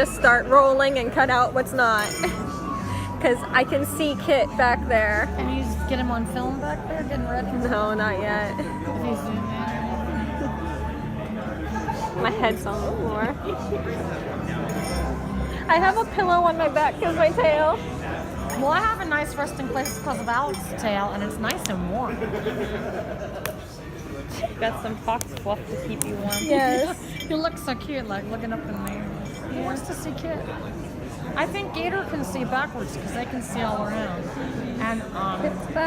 just start rolling and cut out what's not. Because I can see Kit back there. Can you get him on film back there, getting ready? No, not yet. If he's doing that. My head's on the floor. I have a pillow on my back because my tail. Well, I have a nice resting place because of Alex's tail, and it's nice and warm. Got some fox fluff to keep you warm. Yes. You look so cute, like looking up in the air. He wants to see Kit. I think Gator can see backwards because they can see all around. And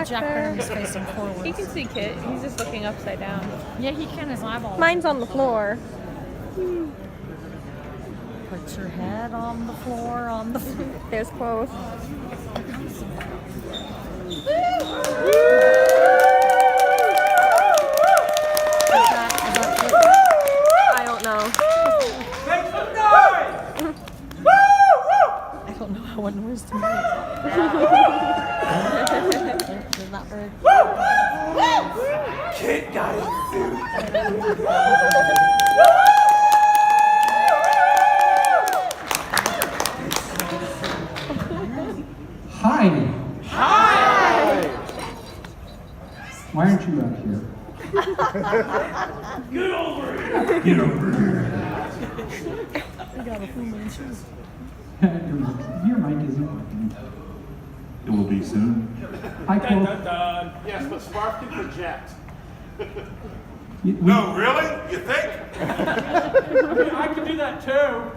Jack Benham's facing forward. He can see Kit. He's just looking upside down. Yeah, he can. His eyeballs. Mine's on the floor. Put your head on the floor, on the floor. There's both. I don't know. Make some noise! I don't know how one noise to make. They're not very. Kid got it, dude. Hi. Hi! Why aren't you out here? Get over here! Get over here! We got a few minutes. Your mic isn't working. It will be soon. Hi, Dun, Cole. dun, dun. Yes, but Spark can project. No, really? You think? I can do that too.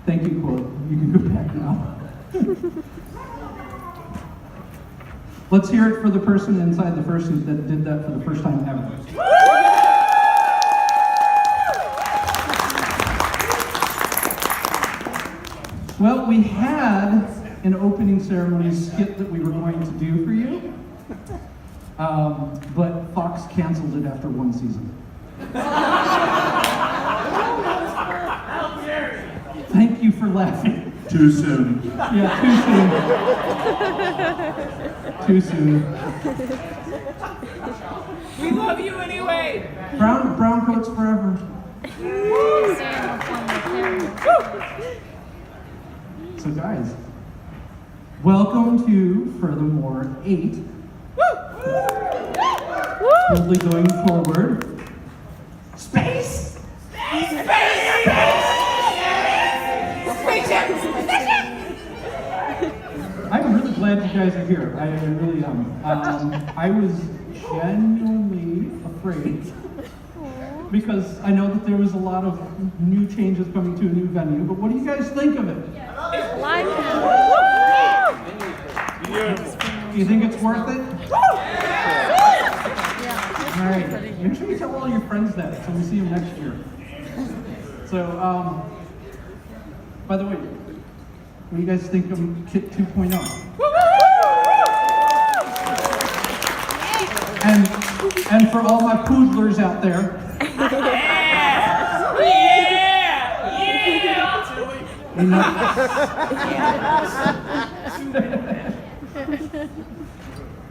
Thank you, Cole. You can go back now. Let's hear it for the person inside the fursuit that did that for the first time ever. Well, we had an opening ceremony skit that we were going to do for you, but Fox canceled it after one season. How dare you! Thank you for laughing. Too soon. Yeah, too soon. Too soon. We love you anyway! Brown coats forever. So guys, welcome to Furthe'More 8. Boldly going forward. Space! I'm really glad you guys are here. I really am. I was genuinely afraid because I know that there was a lot of new changes coming to a new venue, but what do you guys think of it? Do you think it's worth it? All right. Make sure you tell all your friends that so we see them next year. So, by the way, what do you guys think of Kit 2.0? And for all my poodlers out there. You know,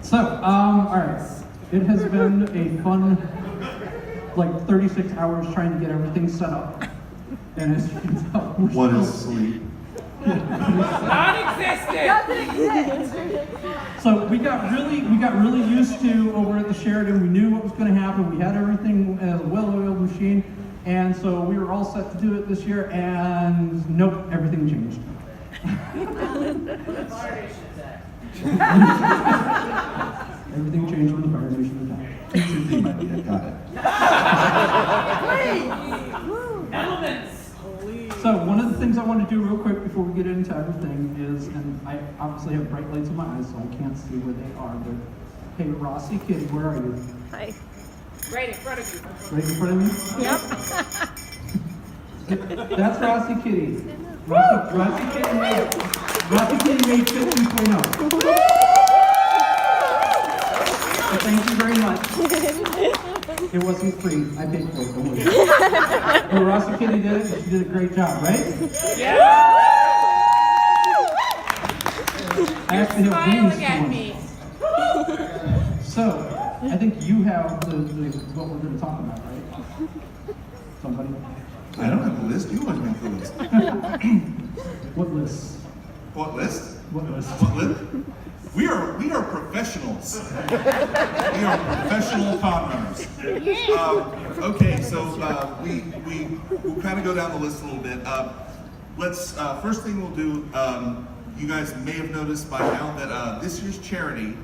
so, all right. It has been a fun, like 36 hours trying to get everything set up. And as you can tell, we're One still is asleep. Non-existent! So we got really used to over at the Sheridan. We knew what was going to happen. We had everything as a well-oiled machine, and so we were all set to do it this year. And nope, everything changed. Everything changed when the Fire Nation attacked. Got it. Elements! So one of the things I want to do real quick before we get into everything is, and I obviously have bright lights in my eyes, so I can't see where they are, but hey, Rossi, Kitty, where are you? Hi. Right in front of you. Right in front of me? Yep. That's Rossi Kitty. Rossi Kitty made Kit 2.0. So thank you very much. It wasn't free. I paid for it. Don't worry. Well, Rossi Kitty did it. She did a great job, right? Yeah! I actually have wings Smiling at for me. So, I think you have the what we're going to talk about, right? Somebody? I don't have a list. You always make the list. What list? What list? What list? What list? We are professionals. We are professional con runners. Okay, so we'll kind of go down the list a little bit. Let's first thing we'll do. You guys may have noticed by now that this year's charity,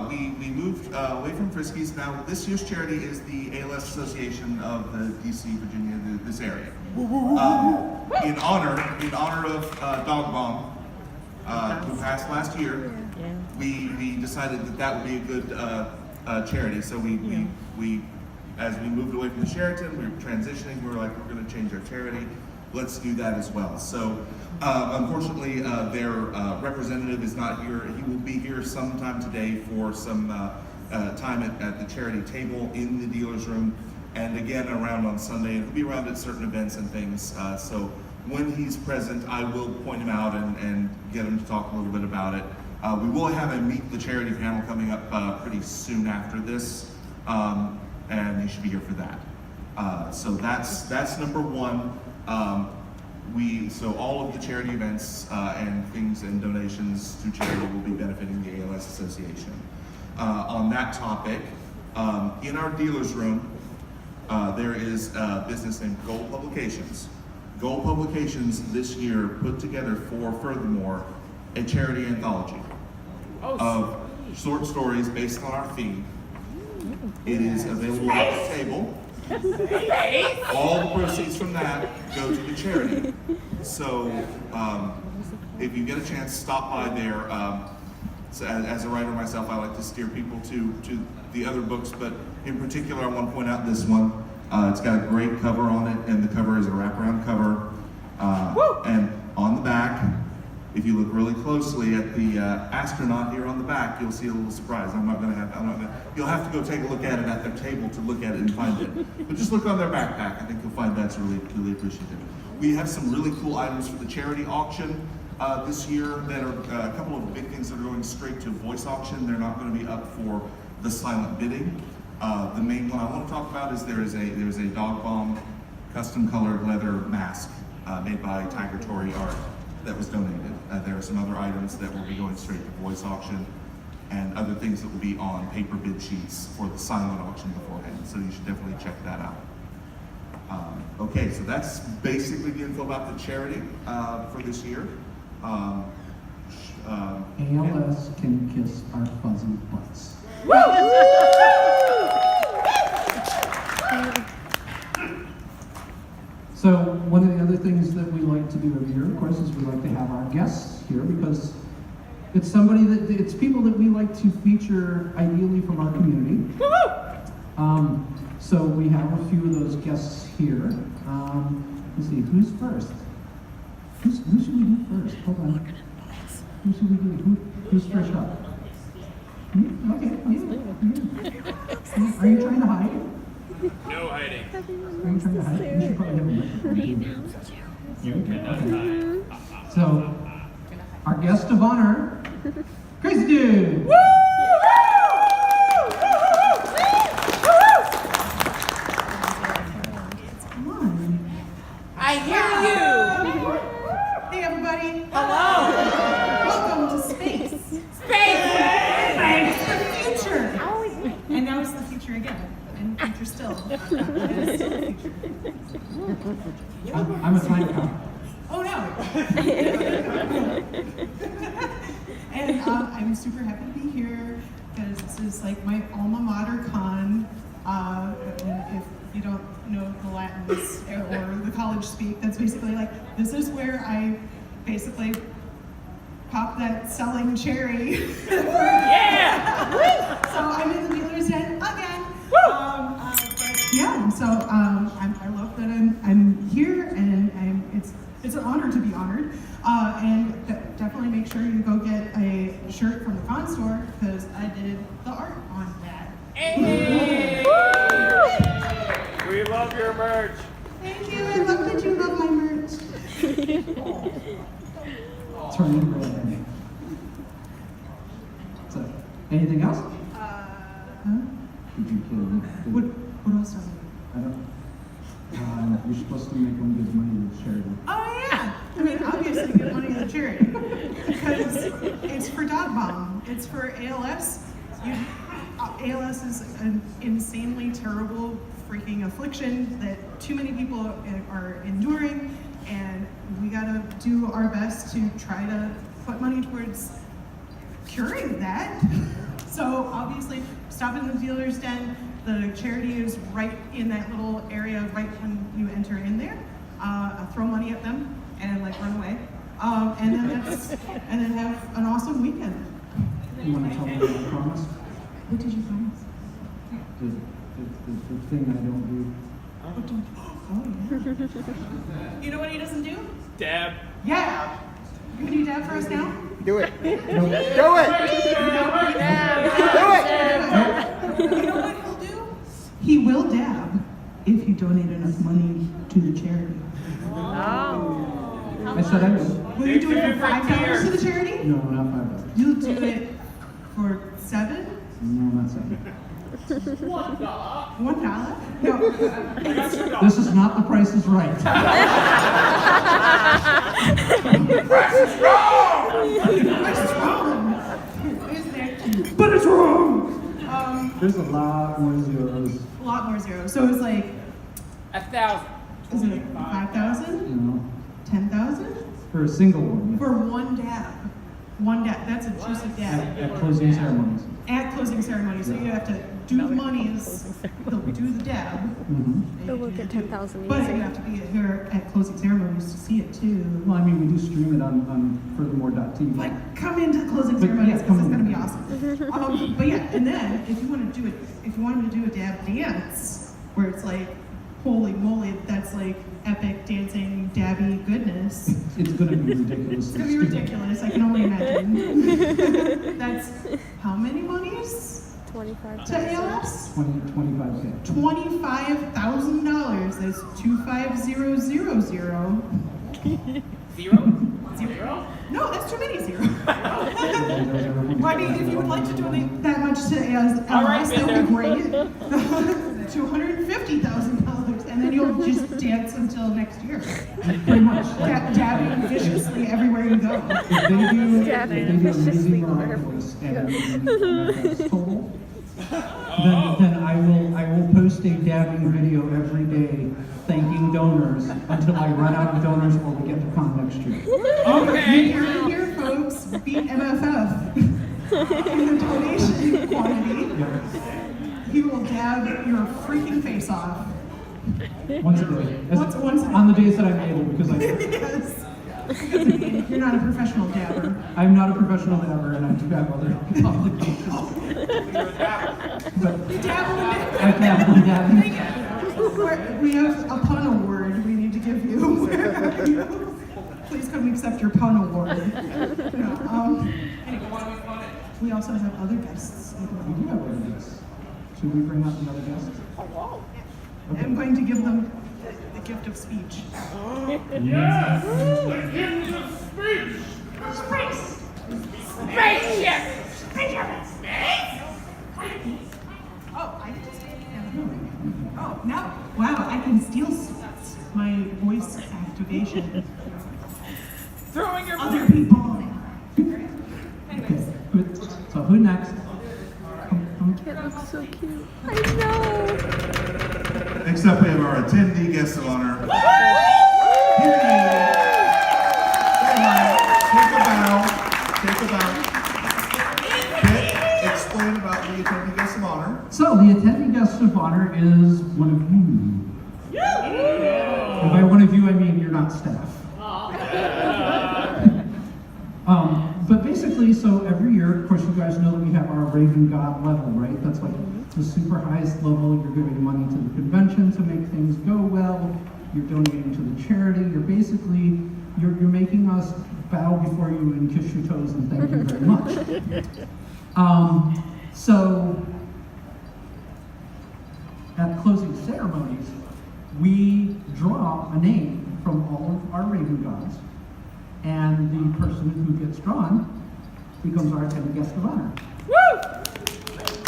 we moved away from Friskies. Now this year's charity is the ALS Association of the DC, Virginia, this area. In honor of Dog Bomb, who passed last year. We decided that would be a good charity. So we as we moved away from the Sheraton, we were transitioning. We were like, we're going to change our charity. Let's do that as well. So unfortunately, their representative is not here. He will be here sometime today for some time at the charity table in the dealer's room, and again around on Sunday. And he'll be around at certain events and things. So when he's present, I will point him out and get him to talk a little bit about it. We will have a Meet the Charity panel coming up pretty soon after this, and you should be here for that. So that's number one. So all of the charity events and things and donations to charity will be benefiting the ALS Association. On that topic, in our dealer's room, there is a business named Gold Publications. Gold Publications this year put together for Furthe'More a charity anthology of short stories based on our theme. It is available at the table. All the proceeds from that go to the charity. So if you get a chance, stop by there. So as a writer myself, I like to steer people to the other books, but in particular, I want to point out this one. It's got a great cover on it, and the cover is a wraparound cover. And on the back, if you look really closely at the astronaut here on the back, you'll see a little surprise. You'll have to go take a look at it at their table to look at it and find it. But just look on their backpack. I think you'll find that's really, really appreciative. We have some really cool items for the charity auction this year that are a couple of big things that are going straight to voice auction. They're not going to be up for the silent bidding. The main one I want to talk about is there's a Dog Bomb custom colored leather mask made by Tiger Tory Art that was donated. There are some other items that will be going straight to voice auction, and other things that will be on paper bid sheets for the silent auction beforehand. So you should definitely check that out. Okay, so that's basically the info about the charity for this year. ALS can kiss our fuzzy butts. So one of the other things that we like to do every year, of course, is we like to have our guests here because it's people that we like to feature ideally from our community. So we have a few of those guests here. Let's see, who's first? Who should we do first? Hold on. Who should we do? Who's first up? Okay. Yeah. Are you trying to hide? No hiding. Are you trying to hide? You should probably have a microphone. You cannot hide. So, our guest of honor, Crazy Dude! Come on. I hear you! Hey everybody! Hello! Welcome to space! Space! The future! And now it's the future again. And future still. And it's still the future. I'm a time cop. Oh no! And I'm super happy to be here because this is like my alma mater con. And if you don't know the Latins or the college speak, that's basically like, this is where I basically pop that selling cherry. Yeah! So I'm in the dealer's den again. But yeah, so I love that I'm here, and it's an honor to be honored. And definitely make sure you go get a shirt from the con store because I did the art on that. Hey! We love your merch. Thank you. I love that you love my merch. Turning red. So, anything else? Huh? Did you kill me? What else are we? I don't. You're supposed to make them give money to charity. Oh yeah, I mean obviously give money to charity because it's for dog bomb. It's for ALS. ALS is an insanely terrible freaking affliction that too many people are enduring, and we gotta do our best to try to put money towards curing that. So obviously, stop in the dealer's den. The charity is right in that little area right when you enter in there. Throw money at them and like run away, and then have an awesome weekend. You want to tell me what you promised? What did you promise? The thing I don't do. Oh yeah. You know what he doesn't do? Dab. Yeah. You gonna do dab for us now? Do it. Do it. You know what he'll do? He will dab if you donate enough money to the charity. I said I would. Will you do it for $5 to the charity? No, not $5. You'll do it for $7? No, not $7. $1? No. This is not The Price is Right. Price is wrong! Price is wrong. Isn't it? But it's wrong! There's a lot more zeros. A lot more zeros. So it's like, 1,000. is it 5,000? No. 10,000? For a single one. For one dab. One dab. That's a juicy dab. At closing ceremonies. At closing ceremony. So you have to do the monies, they'll do the dab. Mm-hmm. But we'll get 10,000 But easy. you have to be here at closing ceremonies to see it too. Well, I mean, we do stream it on Furthe'More.tv. But come into closing But ceremonies yeah, because come it's on. going to be awesome. But yeah, and then if you want to do it, if you want him to do a dab dance where it's like, holy moly, that's like epic dancing dabby goodness. It's going to be ridiculous. It's going to be ridiculous. I can only imagine. That's how many monies 25. to ALS? 25K. $25,000. That's 25000. Zero? No, that's too many zeros. Well, I mean, if you would like to donate that much to ALS, that would be great. $250,000, and then you'll just dance until next year. Pretty much. Dabbing viciously everywhere you go. If they do Dabbing Amazing viciously Miraculous and that's total, then I will post a dabbing video every day thanking donors until I run out of donors or we get to con next year. You heard it here, folks. Beat MFF in the donation quantity. He will dab your freaking face off. Once a day. Once a- On the days that I'm able, because Yes. Because you're not a professional dabber. I'm not a professional dabber and I do have other obligations. But You dabble in it. I dabble in dabbing. We have a pun award we need to give you. Please come accept your pun award. No, anyway, we also have other guests. We do have other guests. Should we bring out the other guests? I'm going to give them the gift of speech. Yes! The gift of speech! Spaceship! Oh, I just oh, now, wow, I can steal my voice activation. Throwing your Other people. Anyways, So who next? It looks so cute. I know. Next up, we have our attendee guest of honor. Take a bow. Kit, explain about the attendee guest of honor. So the attendee guest of honor is one of you. And by one of you, I mean you're not staff. But basically, so every year, of course, you guys know that we have our Raven God level, right? That's like the super highest level. You're giving money to the convention to make things go well. You're donating to the charity. You're basically, you're making us bow before you and kiss your toes and thank you very much. So at closing ceremonies, we draw a name from all of our Raven gods, and the person who gets drawn becomes our attendee guest of honor. Woo!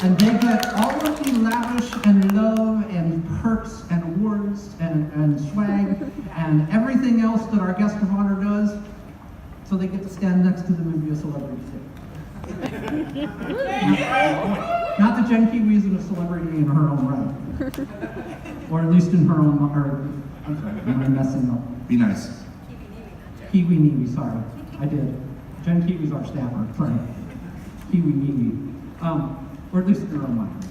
And they get all of the lavish and love and perks and awards and swag and everything else that our guest of honor does. So they get to stand next to them and be a celebrity too. Not that Jen Kiwi isn't a celebrity in her own right. Or at least in her own, I'm sorry, I'm messing up. Be nice. Kiwi Niwi, sorry. I did. Jen Kiwi's our staffer, sorry. Kiwi Niwi. Or at least in her own mind.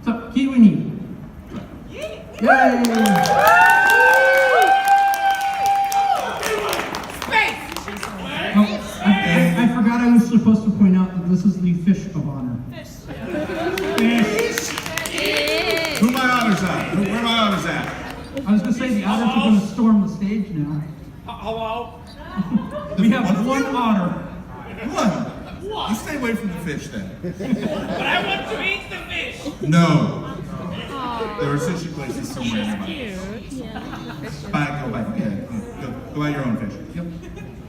So, Kiwi Niwi. Yay! Oh, I forgot I was supposed to point out that this is the fish of honor. Fish! Who my honors at? Where my honors at? I was going to say the otters are going to storm the stage now. Hello? We have one otter. One. You stay away from the fish then. But I want to eat the fish! No. There are sushi places somewhere nearby. Go buy your own fish. Yep.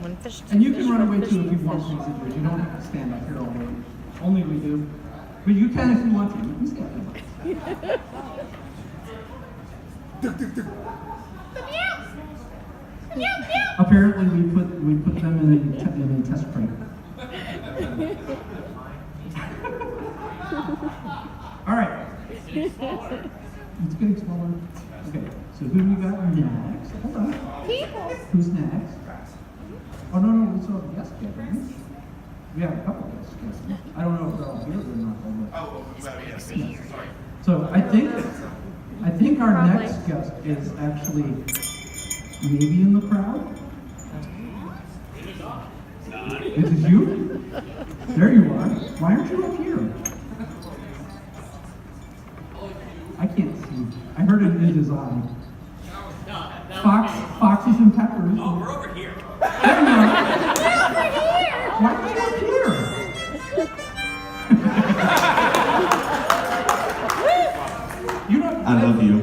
One fish. And you can run away too if you want to. You don't have to stand up here all day. Only we do. But you can if you want to. You can stand up. Apparently we put them in a test crate. All right. It's getting smaller. Okay. So who we got next? Hold on. Who's next? Oh no, we still have a guest yet, right? We have a couple of guests. I don't know if they're all here or not. Yes. Sorry. So I think our next guest is actually maybe in the crowd. Is it you? There you are. Why aren't you up here? I can't see. I heard it in his eye. Foxes and peppers. Oh, we're over here. There you are. Why are you up here? You don't. I love you.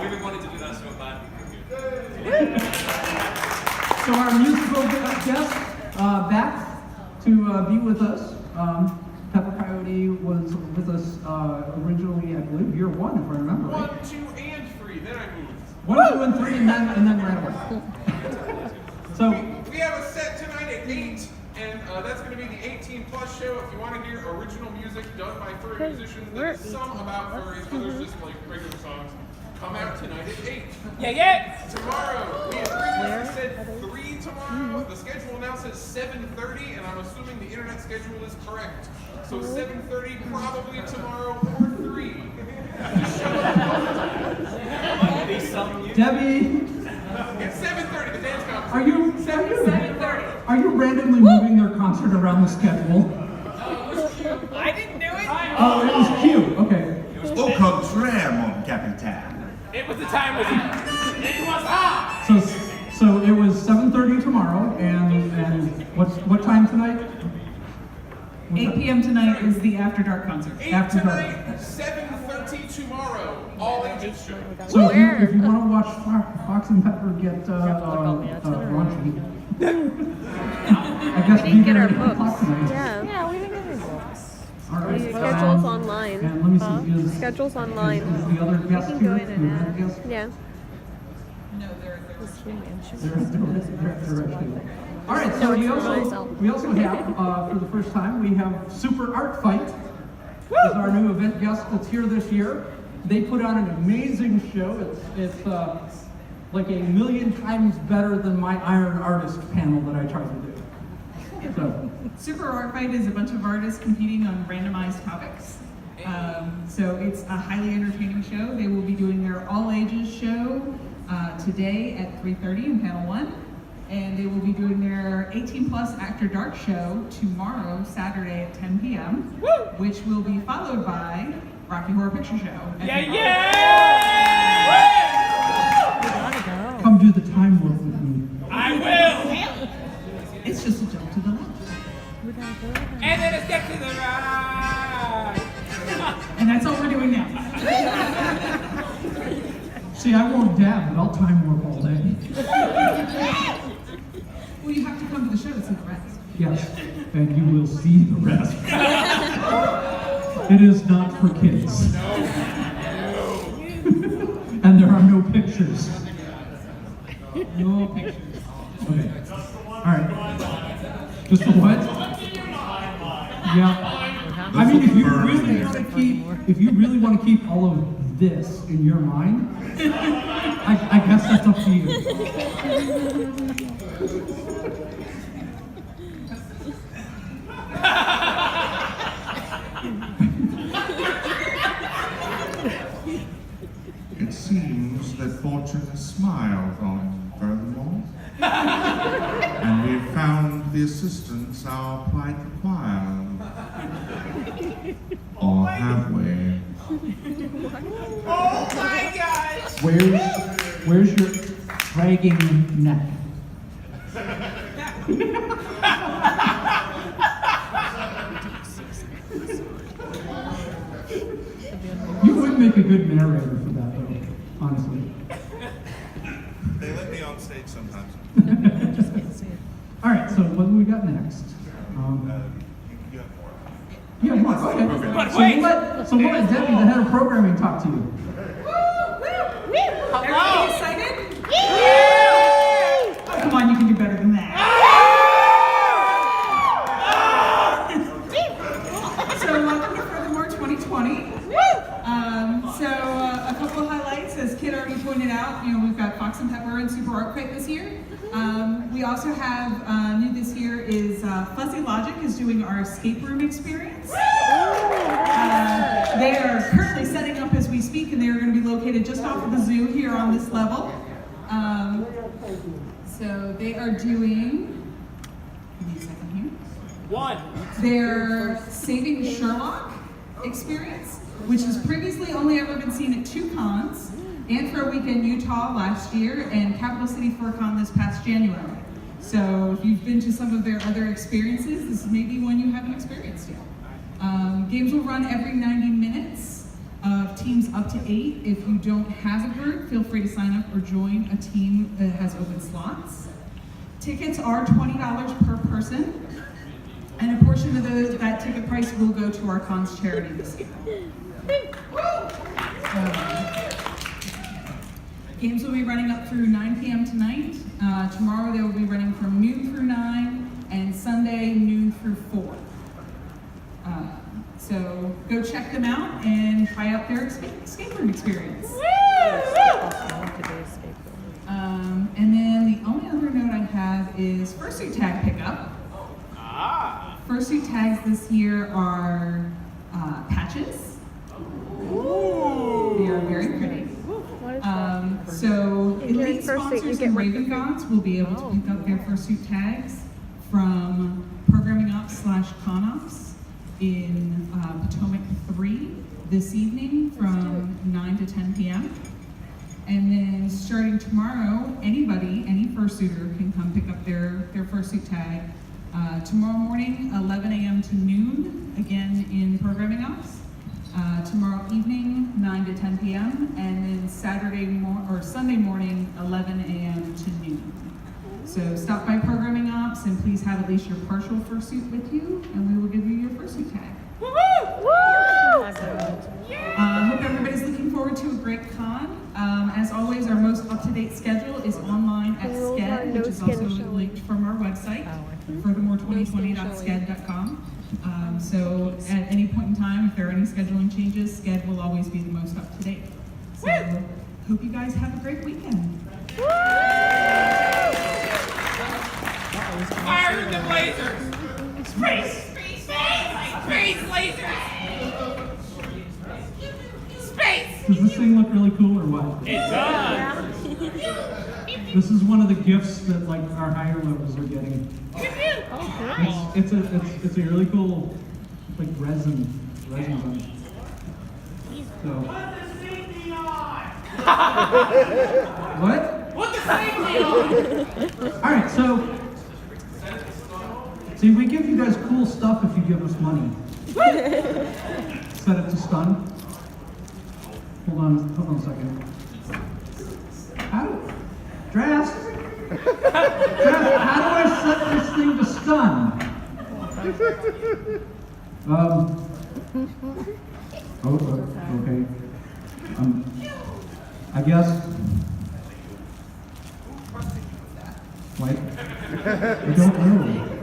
We've been wanting to do that so bad. So our musical guest back to be with us. Pepper Coyote was with us originally, I believe, year one, if I remember right. 1, 2, and 3. Then I moved. 1, 2, and 3, and then ran away. So We have a set tonight at 8, and that's going to be the 18 plus show. If you want to hear original music done by furry musicians, there's some about furries, others just like regular songs. Come out tonight at 8. Yeah. Tomorrow, we have previously said 3 tomorrow. The schedule now says 7:30, and I'm assuming the internet schedule is correct. So 7:30 probably tomorrow or 3. Debbie, It's 7:30, the dance competition. are you randomly moving their concert around the schedule? I didn't do it. Oh, it was cute. Okay. Au contraire, mon capitaine. It was the time was it was hot. So it was 7:30 tomorrow, and what time tonight? 8 p.m. tonight is the After Dark concert. 8 After tonight, 7:30 tomorrow. All ages show. So if you want to watch Fox and Pepper get raunchy, I guess We didn't get our be there at 8 o'clock books. tonight. Yeah. we didn't get any books. All right. The schedule's online. And let me see. Is Schedule's online. Is the other guest can here? go in and The out. other guest? Yeah. They're actually. All right. So we also have for the first time we have Super Art Fight. Is our new event guest that's here this year. They put on an amazing show. It's like a million times better than my Iron Artist panel that I tried to do. So. Super Art Fight is a bunch of artists competing on randomized topics. So it's a highly entertaining show. They will be doing their all ages show today at 3:30 in panel 1. And they will be doing their 18 plus After Dark show tomorrow, Saturday at 10 p.m. Which will be followed by Rocky Horror Picture Show. Come do the time warp with me. I will. It's just a jump to the left. And then a step to the right. And that's all we're doing now. See, I won't dab, but I'll time warp all day. Well, you have to come to the show to see the rest. Yes, and you will see the rest. It is not for kids. And there are no pictures. No pictures. Okay. All right. Just the what? Yeah. I mean, if you really want to keep all of this in your mind, I guess that's up to you. It seems that fortune has smiled on Furthe'More, and we've found the assistance our plight requires. Or have we? Oh my gosh! Where's your dragging neck? You would make a good narrator for that, though, honestly. They let me on stage sometimes. All right, so what do we got next? You got more. Yeah, go ahead. So we'll let Debbie, the head of programming, talk to you. Everybody excited? Come on, you can do better than that. So welcome to Furthe'More 2020. A couple of highlights, as Kit already pointed out, we've got Fox and Pepper and Super Art Fight this year. We also have, new this year is Fuzzy Logic is doing our escape room experience. They are currently setting up as we speak, and they are going to be located just off of the zoo here on this level. So they are doing, give me a second here. Their Saving Sherlock experience, which has previously only ever been seen at 2 cons, Anthro Weekend Utah last year and Capital City FurCon this past January. So if you've been to some of their other experiences, this may be one you haven't experienced yet. Games will run every 90 minutes of teams up to 8. If you don't have a group, feel free to sign up or join a team that has open slots. Tickets are $20 per person, and a portion of that ticket price will go to our cons charity this year. Games will be running up through 9 p.m. tonight. Tomorrow they will be running from noon through 9, and Sunday noon through 4. So go check them out and try out their escape room experience. And then the only other note I have is fursuit tag pickup. Fursuit tags this year are patches. They are very pretty. So elite sponsors and Raven Gods will be able to pick up their fursuit tags from Programming Ops /Con Ops in Potomac 3 this evening from 9 to 10 p.m. And then starting tomorrow, any fursuiter can come pick up their fursuit tag. Tomorrow morning, 11 a.m. to noon, again in Programming Ops. Tomorrow evening, 9 to 10 p.m. And then Sunday morning, 11 a.m. to noon. So stop by Programming Ops and please have at least your partial fursuit with you, and we will give you your fursuit tag. Hope everybody's looking forward to a great con. As always, our most up-to-date schedule is online at SCED, which is also linked from our website, furthermore2020.sced.com. So at any point in time, if there are any scheduling changes, SCED will always be the most up-to-date. So hope you guys have a great weekend. Fire the lasers! Space! Space! Space lasers! Space! Does this thing look really cool or what? It does! This is one of the gifts that like our higher levels are getting. It's a really cool like resin on it. So. What? Put the safety on! All right, so see, we give you guys cool stuff if you give us money. Set it to stun. Hold on a second. Draft, how do I set this thing to stun? Okay. I guess. Like, I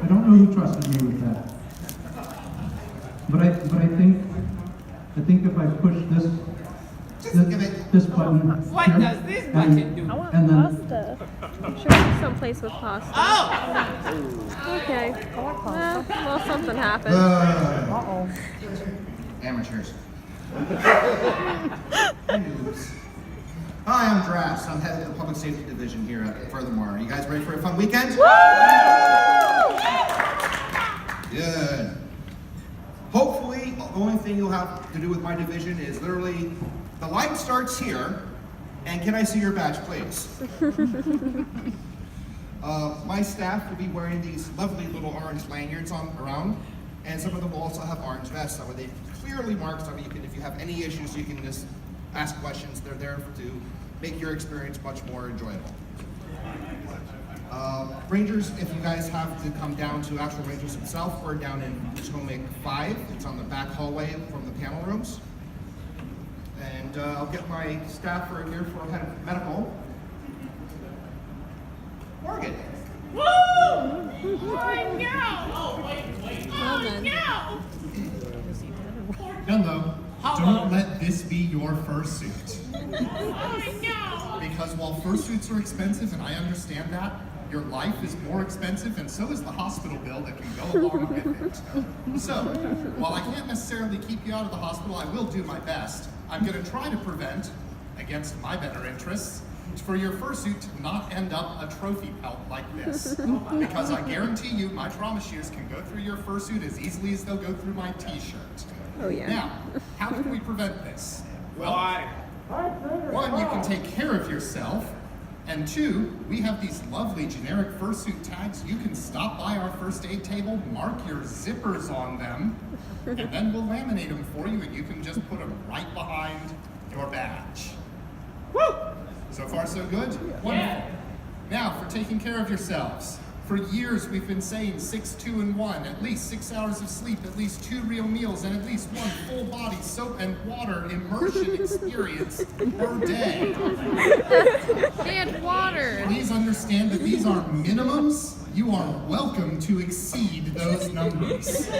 don't know who trusted me with that. But I think if I push this button. What here, does this button do? I want And then- pasta. I'm sure there's someplace with pasta. Oh! Okay. Well, something happened. Uh-oh. Amateurs. Noobs. Hi, I'm Drafts. I'm head of the Public Safety Division here at Furthe'More. Are you guys ready for a fun weekend? Good. Hopefully, the only thing you'll have to do with my division is literally, the light starts here, and can I see your badge, please? My staff will be wearing these lovely little orange lanyards around, and some of them will also have orange vests that way they clearly mark, so if you have any issues, you can just ask questions. They're there to make your experience much more enjoyable. Rangers, if you guys have to come down to actual Rangers himself, we're down in Potomac 5. It's on the back hallway from the panel rooms. And I'll get my staffer here for head of medical. Morgan. Woo! Oh no! Oh, wait. Well then. No! Hello. Don't let this be your fursuit. Oh no! Because while fursuits are expensive, and I understand that, your life is more expensive, and so is the hospital bill that can go along with it. So, while I can't necessarily keep you out of the hospital, I will do my best. I'm going to try to prevent, against my better interests, for your fursuit to not end up a trophy pelt like this. Because I guarantee you, my trauma shears can go through your fursuit as easily as they'll go through my t-shirt. Oh yeah. Now, how can we prevent this? Well, Why? one, you can take care of yourself. And two, we have these lovely generic fursuit tags. You can stop by our first aid table, mark your zippers on them, and then we'll laminate them for you, and you can just put them right behind your badge. Woo! So far, so good? Wonderful. Now, for taking care of yourselves. For years, we've been saying 6, 2, and 1, at least 6 hours of sleep, at least 2 real meals, and at least 1 full body soap and water immersion experience per day. And water. Please understand that these are minimums. You are welcome to exceed those numbers.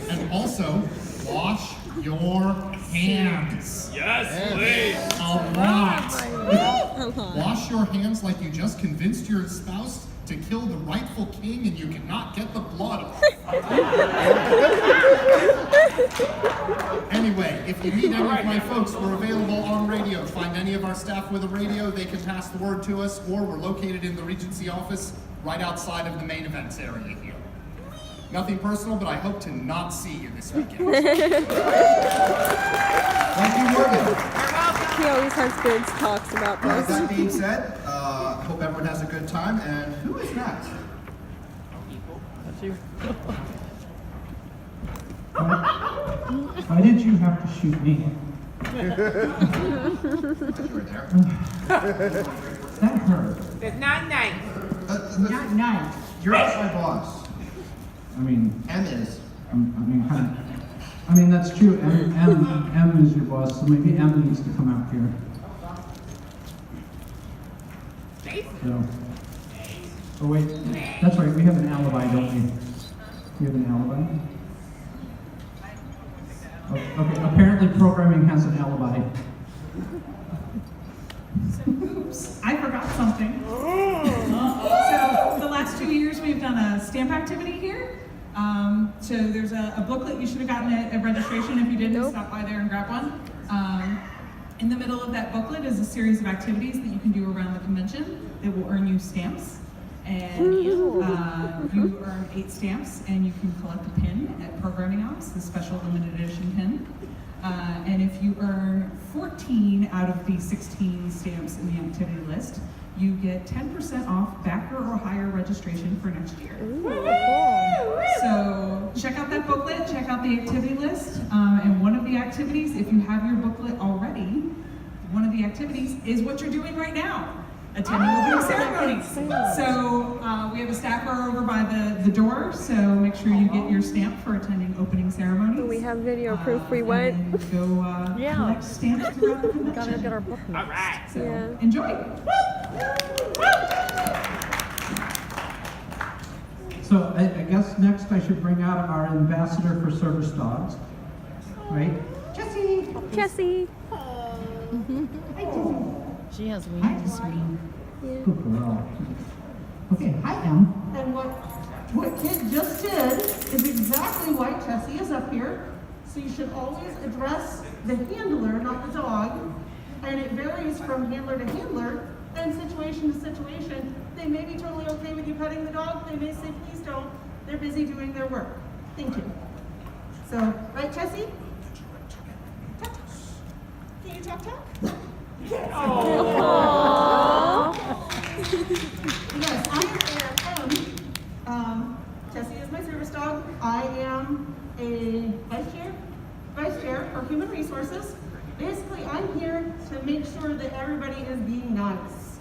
And also, wash your hands. Yes, please. A lot. Wash your hands like you just convinced your spouse to kill the rightful king and you cannot get the blood off. Anyway, if you need any of my folks, we're available on radio. Find any of our staff with a radio, they can pass the word to us, or we're located in the Regency office right outside of the main events area here. Nothing personal, but I hope to not see you this weekend. Thank you, Morgan. He always has good talks about this. That being said, hope everyone has a good time. And who is next? That's you. Why did you have to shoot me? You were there. That hurt. It's not nice. Not nice. You're not my boss. I mean, M is. I mean that's true. M is your boss, so maybe M needs to come out here. So. Oh wait, that's right. We have an alibi, don't we? We have an alibi. Oh, okay. Apparently, programming has an alibi. Oops, I forgot something. So the last 2 years we've done a stamp activity here. So there's a booklet you should have gotten at registration. If you didn't, stop by there and grab one. In the middle of that booklet is a series of activities that you can do around the convention that will earn you stamps. And you earn 8 stamps, and you can collect a pin at Programming Ops, the special limited edition pin. And if you earn 14 out of the 16 stamps in the activity list, you get 10% off backer or higher registration for next year. So check out that booklet, check out the activity list, and one of the activities, if you have your booklet already, one of the activities is what you're doing right now. attending opening ceremonies. So we have a staffer over by the door, so make sure you get your stamp for attending opening ceremonies. We have video proof we went. And go collect stamps throughout the convention. Gotta get our book. All right. So Yeah. enjoy. So I guess next I should bring out our ambassador for service dogs, right? Jessie! Jessie. She has wings. Good girl. Okay, hi, Em. And what Kit just did is exactly why Tessie is up here. So you should always address the handler, not the dog. And it varies from handler to handler and situation to situation. They may be totally okay with you petting the dog. They may say, please don't. They're busy doing their work. Thank you. So, right, Tessie? Can you talk? Yes, I am Tessie is my service dog. I am a vice chair for human resources. Basically, I'm here to make sure that everybody is being nice.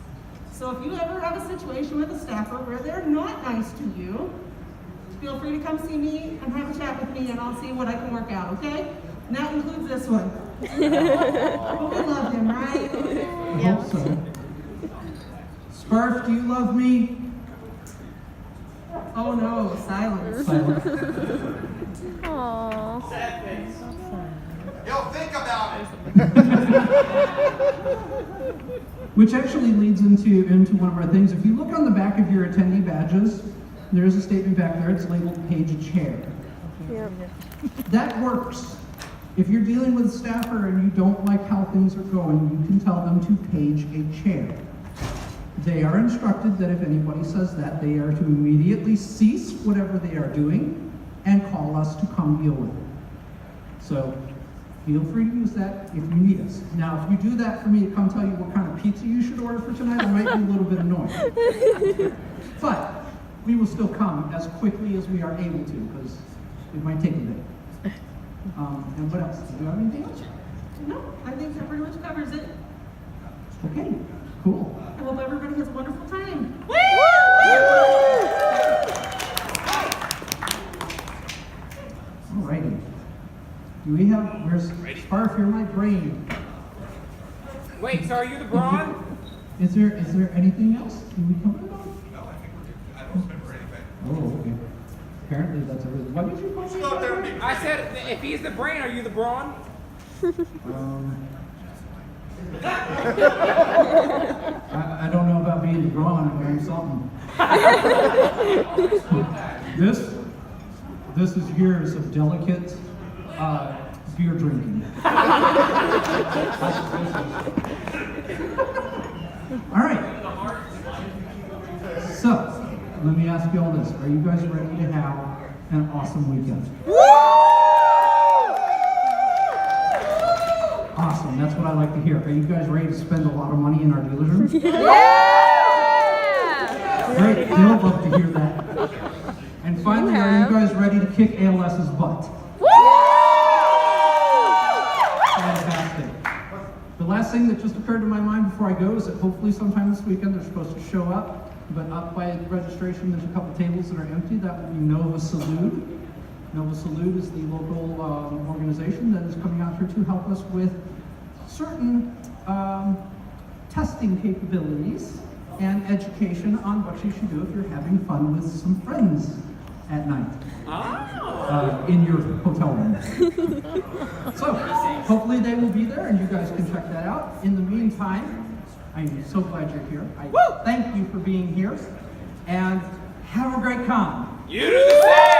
So if you ever have a situation with a staffer where they're not nice to you, feel free to come see me and have a chat with me and I'll see what I can work out, okay? And that includes this one. But we love him, right? I hope so. Sparf, do you love me? Oh no, silence. Silence. Aww. Yo, think about it. Which actually leads into one of our things. If you look on the back of your attendee badges, there's a statement back there. It's labeled page a chair. Yep. That works. If you're dealing with a staffer and you don't like how things are going, you can tell them to page a chair. They are instructed that if anybody says that, they are to immediately cease whatever they are doing and call us to come deal with it. So feel free to use that if you need us. Now, if you do that for me to come tell you what kind of pizza you should order for tonight, I might be a little bit annoyed. But we will still come as quickly as we are able to, because it might take a bit. And what else? Do you have anything else? No, I think that pretty much covers it. Okay, cool. I hope everybody has a wonderful time. Alrighty. Do we have, where's Sparf, you're my brain. Wait, so are you the brawn? Is there anything else? Can we cover it all? No, I think we're good. I don't remember anything. Oh, okay. Apparently that's everything. What did you call me? Go up there and be I said, if he's the brain, are you the brawn? I don't know about being drawn or wearing something. This is years of delicate beer drinking. All right. So, let me ask you all this. Are you guys ready to have an awesome weekend? Awesome, that's what I like to hear. Are you guys ready to spend a lot of money in our dealership? Yeah! Great, they'll love to hear that. And finally, are you guys ready to kick ALS's butt? Fantastic. The last thing that just occurred to my mind before I go is that hopefully sometime this weekend they're supposed to show up, but up by registration there's a couple tables that are empty. That will be Nova Salute. Nova Salute is the local organization that is coming out here to help us with certain testing capabilities and education on what you should do if you're having fun with some friends at night in your hotel room. So hopefully they will be there and you guys can check that out. In the meantime, I'm so glad you're here. I thank you for being here and have a great con. You do the same!